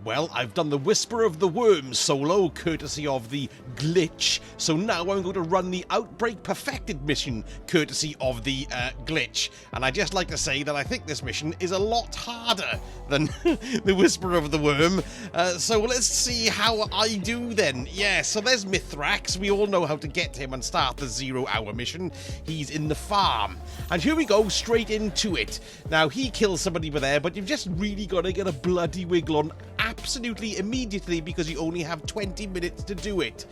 Well, I've done the Whisper of the Worm solo, courtesy of the glitch, so now I'm going to run the Outbreak Perfected mission, courtesy of the glitch. And I'd just like to say that I think this mission is a lot harder than the Whisper of the Worm. So let's see how I do then. Yeah, so there's Mithrax. We all know how to get him and start the 0-hour mission. He's in the farm. And here we go, straight into it. Now, he kills somebody over there, but you've just really got to get a bloody wiggle on absolutely immediately because you only have 20 minutes to do it.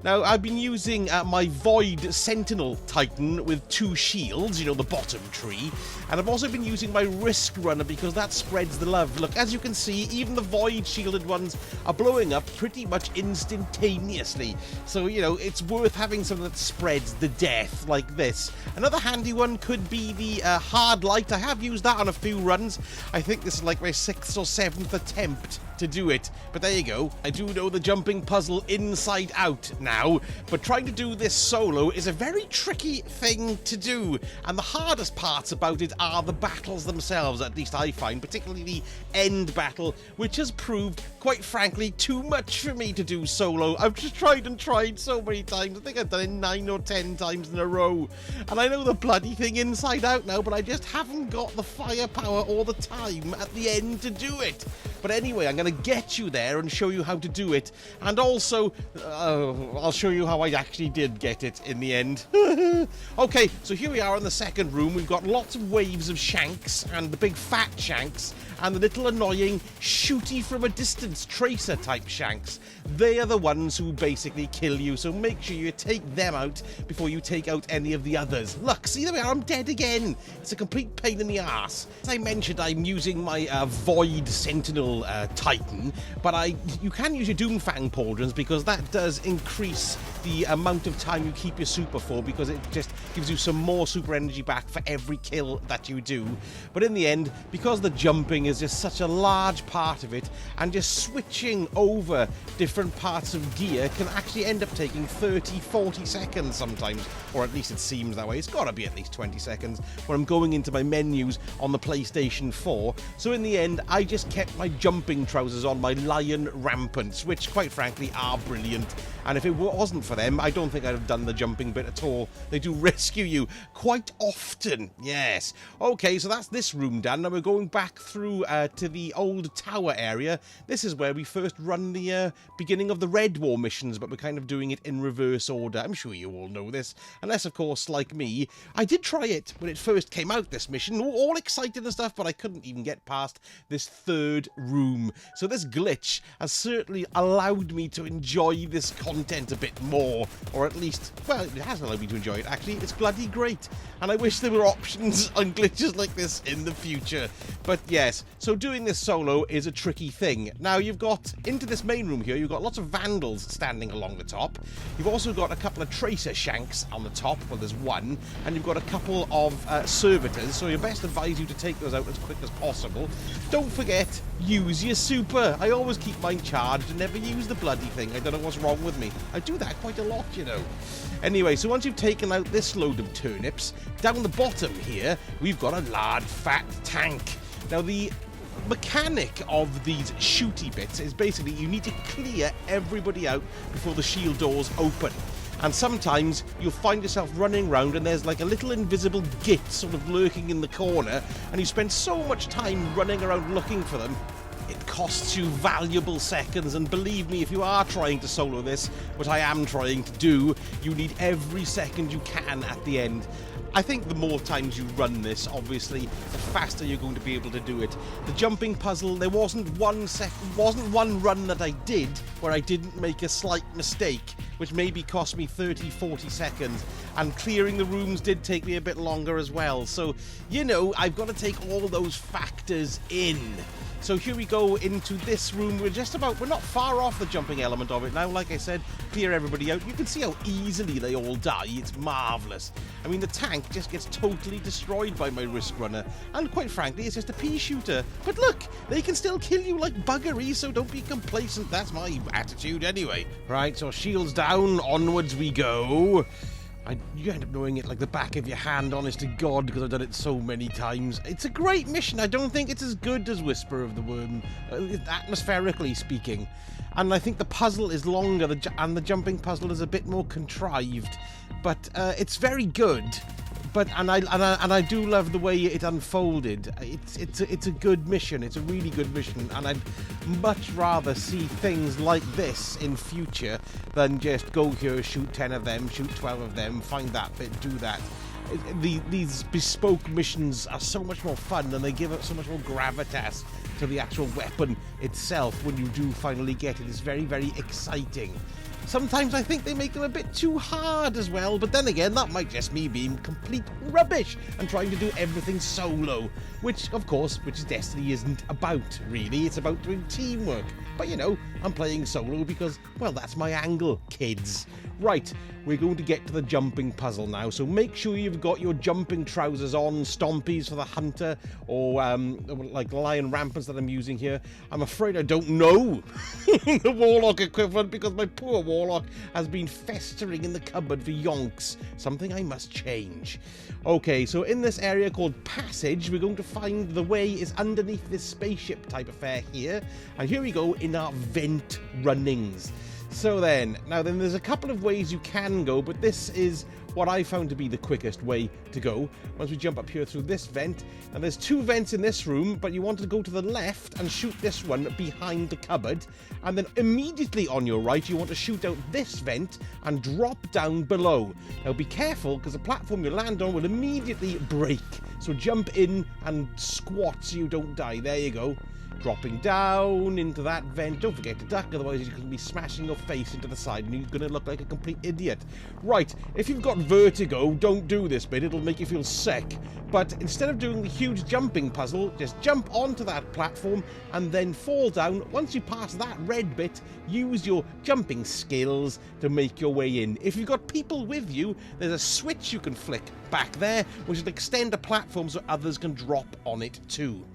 Now, I've been using my Void Sentinel Titan with 2 shields, you know, the bottom tree, and I've also been using my Risk Runner because that spreads the love. Look, as you can see, even the Void shielded ones are blowing up pretty much instantaneously. So, you know, it's worth having something that spreads the death like this. Another handy one could be the Hard Light. I have used that on a few runs. I think this is like my 6th or 7th attempt to do it, but there you go. I do know the jumping puzzle inside out now, but trying to do this solo is a very tricky thing to do, and the hardest parts about it are the battles themselves, at least I find, particularly the end battle, which has proved, quite frankly, too much for me to do solo. I've just tried and tried so many times. I think I've done it 9 or 10 times in a row, and I know the bloody thing inside out now, but I just haven't got the firepower or the time at the end to do it. But anyway, I'm going to get you there and show you how to do it. And also, I'll show you how I actually did get it in the end. Okay, so here we are in the second room. We've got lots of waves of shanks, and the big fat shanks, and the little annoying shooty from a distance tracer type shanks. They are the ones who basically kill you, so make sure you take them out before you take out any of the others. Look, see, there we are, I'm dead again. It's a complete pain in the arse. As I mentioned, I'm using my Void Sentinel Titan, but you can use your Doomfang pauldrons because that does increase the amount of time you keep your super for, because it just gives you some more super energy back for every kill that you do. But in the end, because the jumping is just such a large part of it, and just switching over different parts of gear can actually end up taking 30-40 seconds sometimes, or at least it seems that way. It's got to be at least 20 seconds when I'm going into my menus on the PlayStation 4. So in the end, I just kept my jumping trousers on, my Lion Rampants, which quite frankly are brilliant. And if it wasn't for them, I don't think I'd have done the jumping bit at all. They do rescue you quite often, yes. Okay, so that's this room done. Now we're going back through to the old tower area. This is where we first run the beginning of the Red War missions, but we're kind of doing it in reverse order. I'm sure you all know this, unless, of course, like me, I did try it when it first came out, this mission, all excited and stuff, but I couldn't even get past this third room. So this glitch has certainly allowed me to enjoy this content a bit more, or at least, well, it has allowed me to enjoy it, actually. It's bloody great, and I wish there were options on glitches like this in the future. But yes, so doing this solo is a tricky thing. Now, you've got, into this main room here, you've got lots of vandals standing along the top. You've also got a couple of tracer shanks on the top, well, there's one, and you've got a couple of servitors, so you best advise you to take those out as quick as possible. Don't forget, use your super. I always keep mine charged and never use the bloody thing. I don't know what's wrong with me. I do that quite a lot, you know. Anyway, so once you've taken out this load of turnips, down the bottom here, we've got a large fat tank. Now, the mechanic of these shooty bits is basically you need to clear everybody out before the shield doors open. And sometimes you'll find yourself running around and there's like a little invisible git sort of lurking in the corner, and you spend so much time running around looking for them, it costs you valuable seconds. And believe me, if you are trying to solo this, what I am trying to do, you need every second you can at the end. I think the more times you run this, obviously, the faster you're going to be able to do it. The jumping puzzle, there wasn't one run that I did where I didn't make a slight mistake, which maybe cost me 30-40 seconds, and clearing the rooms did take me a bit longer as well. So, you know, I've got to take all those factors in. So here we go into this room. We're not far off the jumping element of it now. Like I said, clear everybody out. You can see how easily they all die. It's marvellous. I mean, the tank just gets totally destroyed by my Risk Runner. And quite frankly, it's just a pea shooter. But look, they can still kill you like buggery, so don't be complacent. That's my attitude anyway. Right, so shields down, onwards we go. You end up knowing it like the back of your hand, honest to God, because I've done it so many times. It's a great mission. I don't think it's as good as Whisper of the Worm, atmospherically speaking. And I think the puzzle is longer, and the jumping puzzle is a bit more contrived. But it's very good. And I do love the way it unfolded. It's a good mission. It's a really good mission, and I'd much rather see things like this in future than just go here, shoot 10 of them, shoot 12 of them, find that bit, do that. These bespoke missions are so much more fun, and they give it so much more gravitas to the actual weapon itself when you do finally get it. It's very, very exciting. Sometimes I think they make them a bit too hard as well, but then again, that might just me being complete rubbish and trying to do everything solo, which Destiny isn't about, really. It's about doing teamwork. But you know, I'm playing solo because, well, that's my angle, kids. Right, we're going to get to the jumping puzzle now, so make sure you've got your jumping trousers on, stompies for the hunter, or like lion rampants that I'm using here. I'm afraid I don't know the warlock equivalent because my poor warlock has been festering in the cupboard for yonks, something I must change. Okay, so in this area called Passage, we're going to find the way is underneath this spaceship type affair here, and here we go in our vent runnings. So then there's a couple of ways you can go, but this is what I found to be the quickest way to go. Once we jump up here through this vent, and there's 2 vents in this room, but you want to go to the left and shoot this one behind the cupboard, and then immediately on your right you want to shoot out this vent and drop down below. Now be careful, because the platform you land on will immediately break, so jump in and squat so you don't die. There you go. Dropping down into that vent. Don't forget to duck, otherwise you're going to be smashing your face into the side and you're going to look like a complete idiot. Right, if you've got vertigo, don't do this bit, it'll make you feel sick. But instead of doing the huge jumping puzzle, just jump onto that platform and then fall down. Once you pass that red bit, use your jumping skills to make your way in. If you've got people with you, there's a switch you can flick back there, which will extend the platform so others can drop on it too.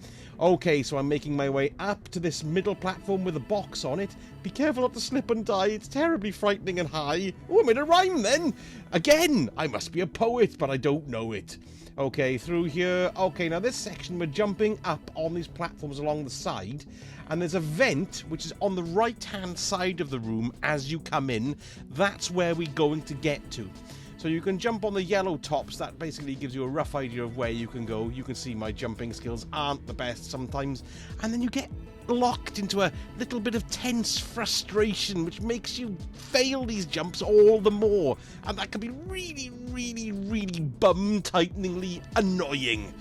Okay, so I'm making my way up to this middle platform with a box on it. Be careful not to slip and die. It's terribly frightening and high. Oh, I made a rhyme then. Again, I must be a poet, but I don't know it. Okay, through here. Okay, now this section, we're jumping up on these platforms along the side. And there's a vent, which is on the right-hand side of the room as you come in. That's where we're going to get to. So you can jump on the yellow tops. That basically gives you a rough idea of where you can go. You can see my jumping skills aren't the best sometimes. And then you get locked into a little bit of tense frustration, which makes you fail these jumps all the more. And that can be really, really, really bum-tighteningly annoying.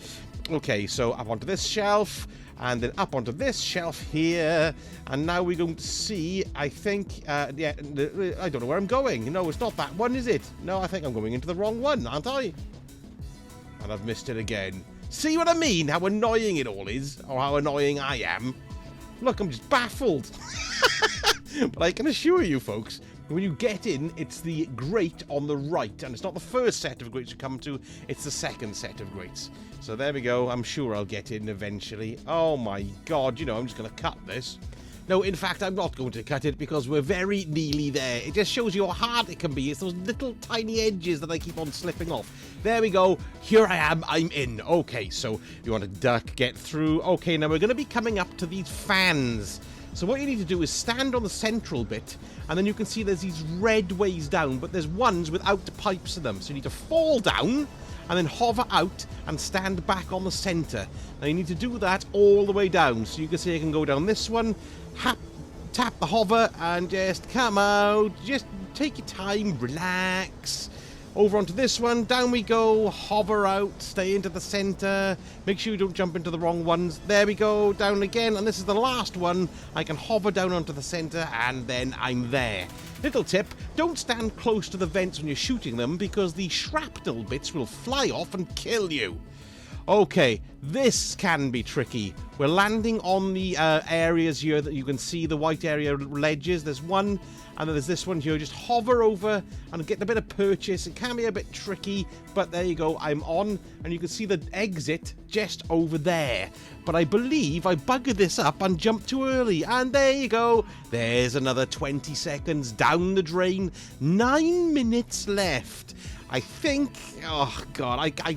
Okay, so up onto this shelf, and then up onto this shelf here, and now we're going to see, I think, I don't know where I'm going. No, it's not that one, is it? No, I think I'm going into the wrong one, aren't I? And I've missed it again. See what I mean? How annoying it all is, or how annoying I am. Look, I'm just baffled. But I can assure you, folks, when you get in, it's the grate on the right, and it's not the first set of grates you come to, it's the second set of grates. So there we go, I'm sure I'll get in eventually. Oh my god, you know, I'm just going to cut this. No, in fact, I'm not going to cut it because we're very nearly there. It just shows you how hard it can be. It's those little tiny edges that I keep on slipping off. There we go. Here I am. I'm in. Okay, so you want to duck, get through. Okay, now we're going to be coming up to these fans. So what you need to do is stand on the central bit, and then you can see there's these red ways down, but there's ones without the pipes in them. So you need to fall down, and then hover out and stand back on the center. Now you need to do that all the way down. So you can see I can go down this one, tap the hover, and just come out. Just take your time, relax. Over onto this one, down we go, hover out, stay into the center, make sure you don't jump into the wrong ones. There we go, down again, and this is the last one. I can hover down onto the center, and then I'm there. Little tip, don't stand close to the vents when you're shooting them, because the shrapnel bits will fly off and kill you. Okay, this can be tricky. We're landing on the areas here that you can see, the white area ledges. There's one, and then there's this one here. Just hover over and get a bit of purchase. It can be a bit tricky, but there you go. I'm on, and you can see the exit just over there. But I believe I buggered this up and jumped too early. And there you go. There's another 20 seconds down the drain. 9 minutes left. I think, oh god, I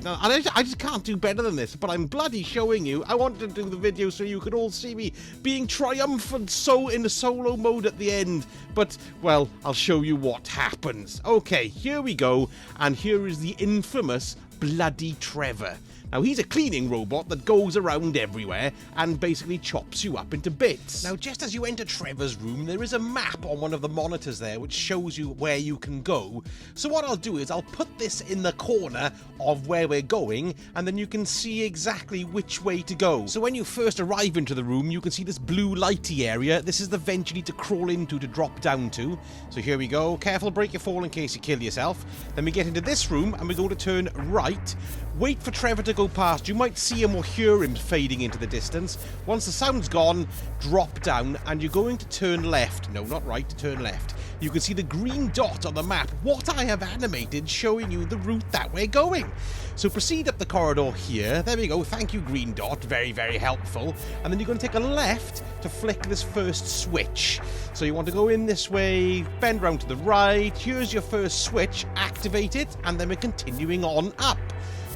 just can't do better than this, but I'm bloody showing you. I wanted to do the video so you could all see me being triumphant in the solo mode at the end, but, well, I'll show you what happens. Okay, here we go, and here is the infamous bloody Trevor. Now, he's a cleaning robot that goes around everywhere and basically chops you up into bits. Now, just as you enter Trevor's room, there is a map on one of the monitors there which shows you where you can go. So what I'll do is I'll put this in the corner of where we're going, and then you can see exactly which way to go. So when you first arrive into the room, you can see this blue lighty area. This is the vent you need to crawl into to drop down to. So here we go. Careful, break your fall in case you kill yourself. Then we get into this room, and we go to turn right. Wait for Trevor to go past. You might see him or hear him fading into the distance. Once the sound's gone, drop down, and you're going to turn left. No, not right, to turn left. You can see the green dot on the map, what I have animated, showing you the route that we're going. So proceed up the corridor here. There we go. Thank you, green dot. Very, very helpful. And then you're going to take a left to flick this first switch. So you want to go in this way, bend round to the right. Here's your first switch. Activate it, and then we're continuing on up.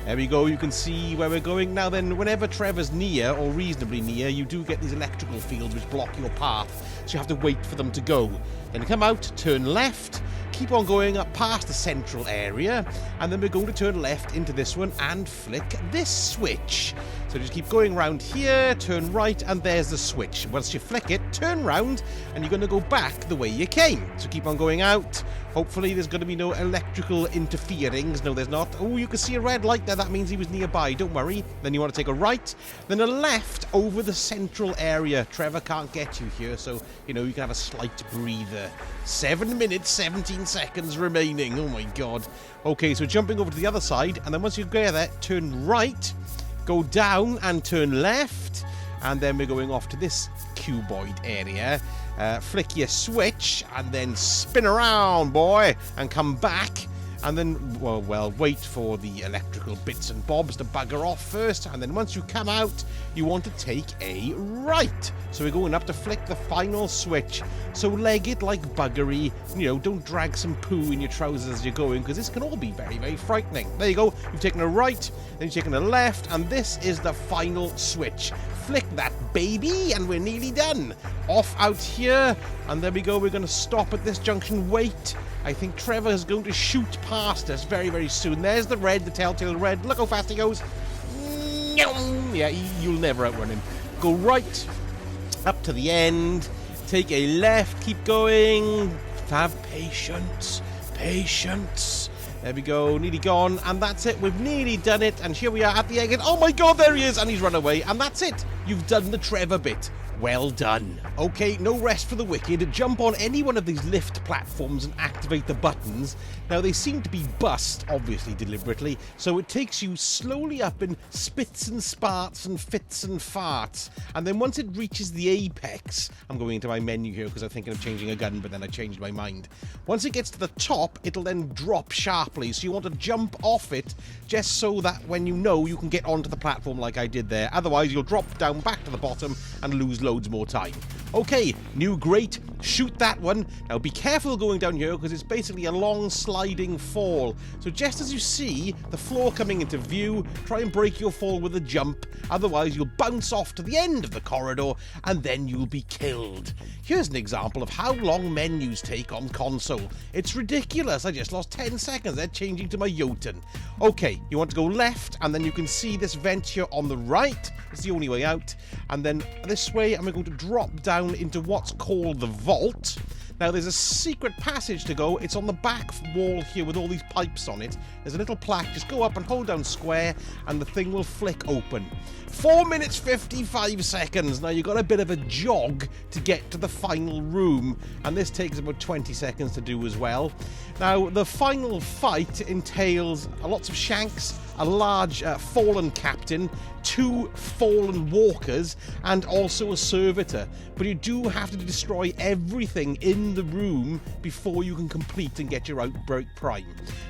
There we go, you can see where we're going. Now then, whenever Trevor's near, or reasonably near, you do get these electrical fields which block your path, so you have to wait for them to go. Then come out, turn left, keep on going up past the central area, and then we're going to turn left into this one and flick this switch. So just keep going around here, turn right, and there's the switch. Once you flick it, turn round, and you're going to go back the way you came. So keep on going out. Hopefully there's going to be no electrical interferings. No, there's not. Oh, you can see a red light there. That means he was nearby. Don't worry. Then you want to take a right, then a left over the central area. Trevor can't get you here, so, you know, you can have a slight breather. 7 minutes, 17 seconds remaining. Oh, my God. Okay, so jumping over to the other side, and then once you get there, turn right, go down and turn left, and then we're going off to this cuboid area. Flick your switch and then spin around, boy, and come back, and then, well, wait for the electrical bits and bobs to bugger off first, and then once you come out, you want to take a right. So we're going up to flick the final switch. So leg it like buggery. You know, don't drag some poo in your trousers as you're going, because this can all be very, very frightening. There you go. You've taken a right, then you've taken a left, and this is the final switch. Flick that baby, and we're nearly done. Off out here, and there we go. We're going to stop at this junction. Wait. I think Trevor is going to shoot past us very, very soon. There's the red, the telltale red. Look how fast he goes. Yeah, you'll never outrun him. Go right, up to the end, take a left, keep going. Have patience, patience. There we go, nearly gone, and that's it. We've nearly done it, and here we are at the exit. Oh my God, there he is, and he's run away, and that's it. You've done the Trevor bit. Well done. Okay, no rest for the wicked. Jump on any one of these lift platforms and activate the buttons. Now, they seem to be bust, obviously deliberately, so it takes you slowly up in spits and sparts and fits and farts. And then once it reaches the apex, I'm going into my menu here because I'm thinking of changing a gun, but then I changed my mind. Once it gets to the top, it'll then drop sharply, so you want to jump off it just so that when you know you can get onto the platform like I did there. Otherwise, you'll drop down back to the bottom and lose loads more time. Okay, new grate, shoot that one. Now be careful going down here because it's basically a long sliding fall. So just as you see the floor coming into view, try and break your fall with a jump. Otherwise you'll bounce off to the end of the corridor and then you'll be killed. Here's an example of how long menus take on console. It's ridiculous. I just lost 10 seconds there changing to my Jotun. Okay, you want to go left and then you can see this vent here on the right. It's the only way out. And then this way and we're going to drop down into what's called the vault. Now there's a secret passage to go. It's on the back wall here with all these pipes on it. There's a little plaque. Just go up and hold down square and the thing will flick open. 4 minutes 55 seconds. Now you've got a bit of a jog to get to the final room, and this takes about 20 seconds to do as well. Now the final fight entails lots of shanks, a large fallen captain, 2 fallen walkers, and also a servitor. But you do have to destroy everything in the room before you can complete and get your Outbreak Prime.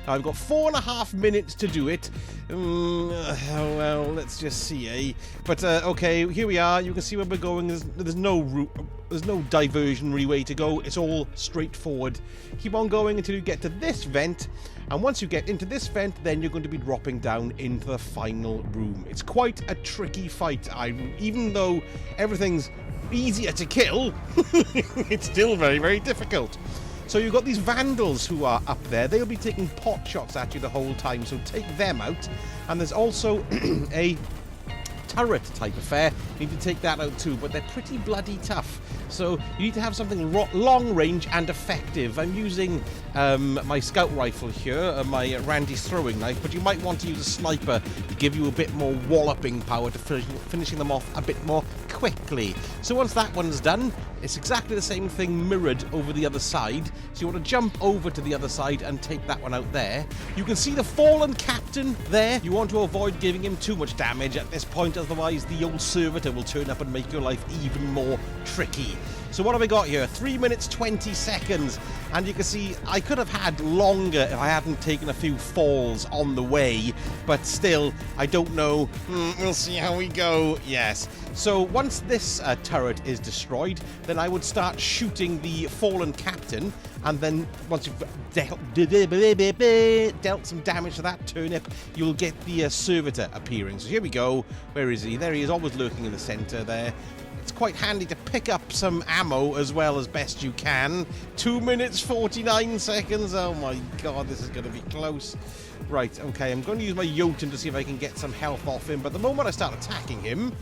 Now, I've got 4.5 minutes to do it. Well, let's just see, eh? But, okay, here we are. You can see where we're going. There's no route. There's no diversionary way to go. It's all straightforward. Keep on going until you get to this vent. And once you get into this vent, then you're going to be dropping down into the final room. It's quite a tricky fight. Even though everything's easier to kill, it's still very, very difficult. So you've got these vandals who are up there. They'll be taking pot shots at you the whole time, so take them out. And there's also a turret type affair. You need to take that out too, but they're pretty bloody tough. So you need to have something long range and effective. I'm using my scout rifle here, my Randy's throwing knife, but you might want to use a sniper to give you a bit more walloping power to finishing them off a bit more quickly. So once that one's done, it's exactly the same thing mirrored over the other side. So you want to jump over to the other side and take that one out there. You can see the fallen captain there. You want to avoid giving him too much damage at this point, otherwise the old servitor will turn up and make your life even more tricky. So what have we got here? 3 minutes 20 seconds, and you can see I could have had longer if I hadn't taken a few falls on the way, but still, I don't know. We'll see how we go. Yes. So once this turret is destroyed, then I would start shooting the fallen captain, and then once you've dealt some damage to that turnip, you'll get the servitor appearing. So here we go. Where is he? There he is, always lurking in the center there. It's quite handy to pick up some ammo as well as best you can. 2 minutes 49 seconds. Oh my god, this is going to be close. Right, okay, I'm going to use my Jotun to see if I can get some health off him, but the moment I start attacking him,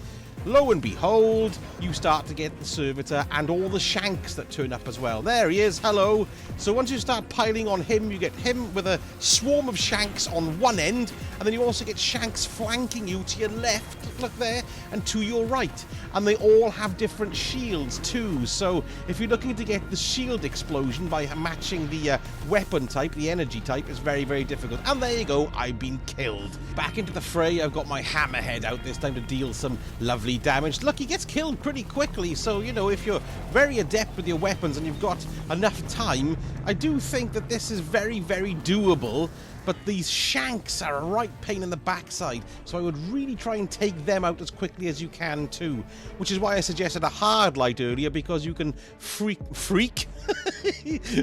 lo and behold, you start to get the servitor and all the shanks that turn up as well. There he is, hello. So once you start piling on him, you get him with a swarm of shanks on one end, and then you also get shanks flanking you to your left, look there, and to your right. And they all have different shields too, so if you're looking to get the shield explosion by matching the weapon type, the energy type, is very, very difficult. And there you go, I've been killed. Back into the fray, I've got my hammerhead out this time to deal some lovely damage. Look, he gets killed pretty quickly, so, you know, if you're very adept with your weapons and you've got enough time, I do think that this is very, very doable. But these shanks are a right pain in the backside, so I would really try and take them out as quickly as you can too. Which is why I suggested a hard light earlier, because you can flick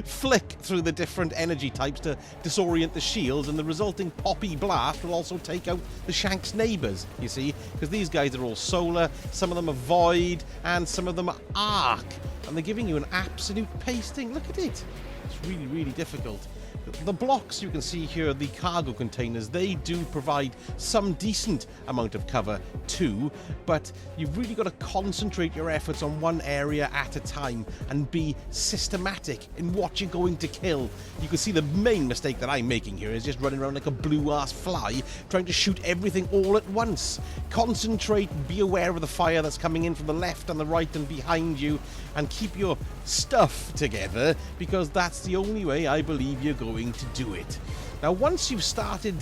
through the different energy types to disorient the shields, and the resulting poppy blast will also take out the shank's neighbours, you see, because these guys are all solar, some of them are void, and some of them are arc, and they're giving you an absolute pasting. Look at it. It's really, really difficult. The blocks you can see here, the cargo containers, they do provide some decent amount of cover too, but you've really got to concentrate your efforts on one area at a time and be systematic in what you're going to kill. You can see the main mistake that I'm making here is just running around like a blue-ass fly, trying to shoot everything all at once. Concentrate, be aware of the fire that's coming in from the left and the right and behind you, and keep your stuff together, because that's the only way I believe you're going to do it. Now, once you've started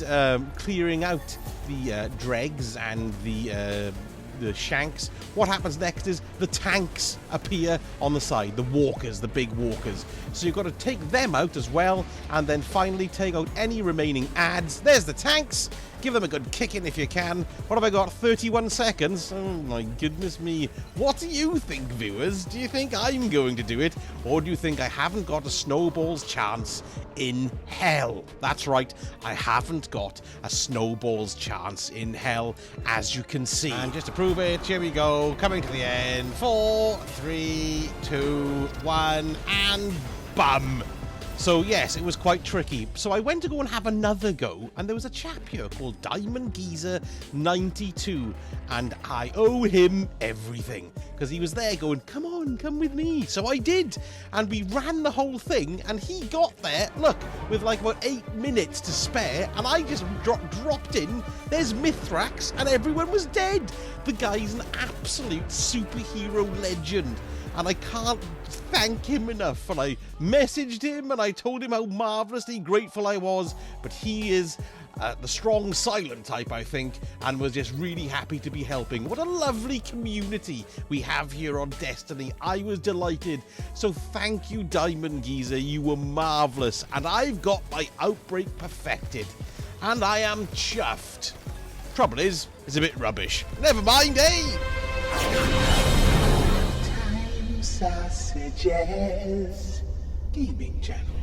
clearing out the dregs and the shanks, what happens next is the tanks appear on the side, the walkers, the big walkers. So you've got to take them out as well, and then finally take out any remaining adds. There's the tanks. Give them a good kicking if you can. What have I got? 31 seconds? Oh my goodness me. What do you think, viewers? Do you think I'm going to do it? Or do you think I haven't got a snowball's chance in hell? That's right, I haven't got a snowball's chance in hell, as you can see. And just to prove it, here we go. Coming to the end. 4, 3, 2, 1, and bum. So yes, it was quite tricky. So I went to go and have another go, and there was a chap here called Diamond Geezer 92, and I owe him everything, because he was there going, come on, come with me. So I did, and we ran the whole thing, and he got there, look, with like about 8 minutes to spare, and I just dropped in. There's Mithrax, and everyone was dead. The guy's an absolute superhero legend, and I can't thank him enough. And I messaged him and I told him how marvelously grateful I was, but he is the strong silent type, I think, and was just really happy to be helping. What a lovely community we have here on Destiny. I was delighted. So thank you, Diamond Geezer. You were marvellous. And I've got my Outbreak perfected. And I am chuffed. Trouble is, it's a bit rubbish. Never mind, eh? Time Sausages Gaming Channel.